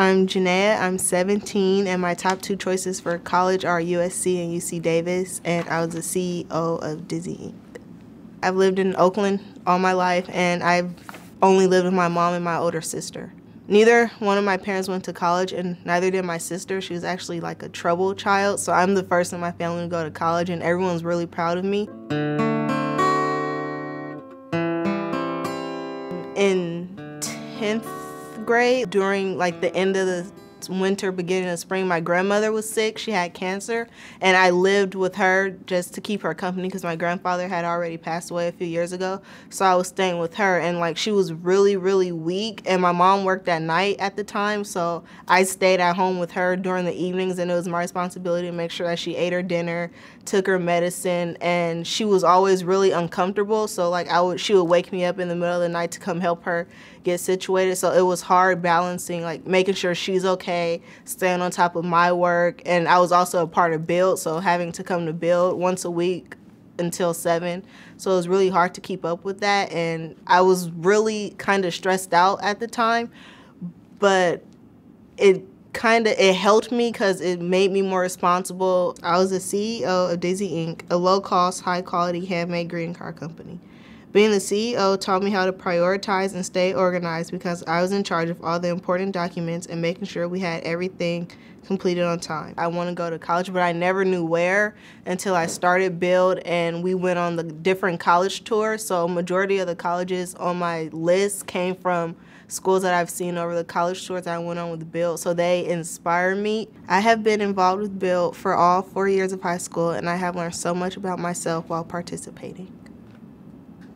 I'm JaNeya, I'm 17, and my top two choices for college are USC and UC Davis, and I was the CEO of Dizzy Inc. I've lived in Oakland all my life, and I've only lived with my mom and my older sister. Neither one of my parents went to college, and neither did my sister. She was actually like a troubled child, so I'm the first in my family to go to college, and everyone's really proud of me. In 10th grade, during like the end of the winter, beginning of spring, my grandmother was sick. She had cancer, and I lived with her just to keep her company because my grandfather had already passed away a few years ago. So I was staying with her, and like she was really, really weak, and my mom worked at night at the time, so I stayed at home with her during the evenings, and it was my responsibility to make sure that she ate her dinner, took her medicine, and she was always really uncomfortable, so like she would wake me up in the middle of the night to come help her get situated. So it was hard balancing, like making sure she's okay, staying on top of my work, and I was also a part of Build, so having to come to Build once a week until 7. So it was really hard to keep up with that, and I was really kind of stressed out at the time, but it helped me because it made me more responsible. I was the CEO of Dizzy Inc., a low-cost, high-quality handmade greeting card company. Being the CEO taught me how to prioritize and stay organized because I was in charge of all the important documents and making sure we had everything completed on time. I want to go to college, but I never knew where until I started Build, and we went on the different college tours. So majority of the colleges on my list came from schools that I've seen over the college tours I went on with Build, so they inspire me. I have been involved with Build for all 4 years of high school, and I have learned so much about myself while participating.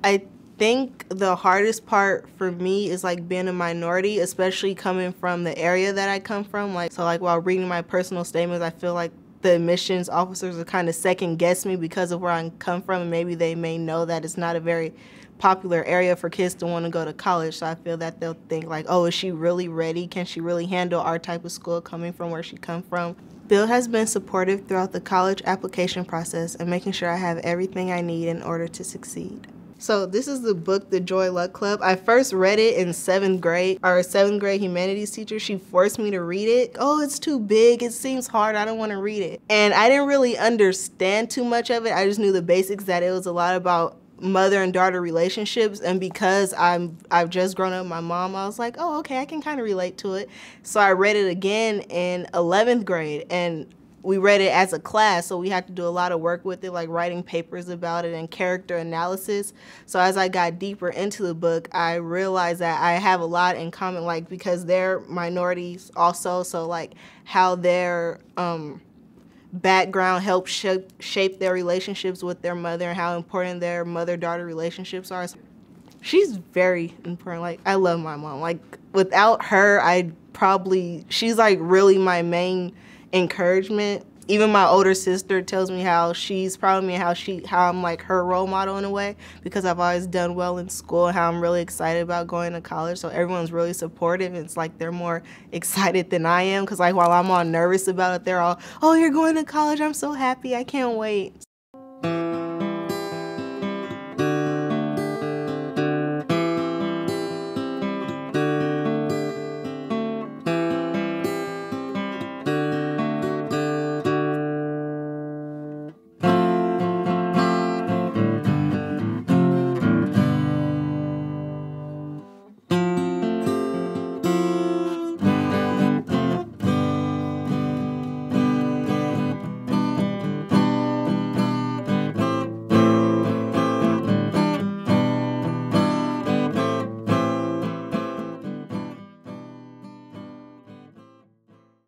I think the hardest part for me is like being a minority, especially coming from the area that I come from. So while reading my personal statements, I feel like the admissions officers are kind of second guess me because of where I come from, and maybe they may know that it's not a very popular area for kids to want to go to college. So I feel that they'll think like, oh, is she really ready? Can she really handle our type of school coming from where she come from? Build has been supportive throughout the college application process and making sure I have everything I need in order to succeed. So this is the book, The Joy Luck Club. I first read it in 7th grade. Our 7th grade humanities teacher, she forced me to read it. Oh, it's too big, it seems hard, I don't want to read it. And I didn't really understand too much of it. I just knew the basics, that it was a lot about mother and daughter relationships, and because I've just grown up with my mom, I was like, oh, okay, I can kind of relate to it. So I read it again in 11th grade, and we read it as a class, so we had to do a lot of work with it, like writing papers about it and character analysis. So as I got deeper into the book, I realized that I have a lot in common, like because they're minorities also, so like how their background helped shape their relationships with their mother and how important their mother-daughter relationships are. She's very important. Like, I love my mom. Like, without her, she's like really my main encouragement. Even my older sister tells me how she's proud of me and how I'm like her role model in a way, because I've always done well in school and how I'm really excited about going to college. So everyone's really supportive. It's like they're more excited than I am, because like while I'm all nervous about it, they're all, oh, you're going to college, I'm so happy, I can't wait.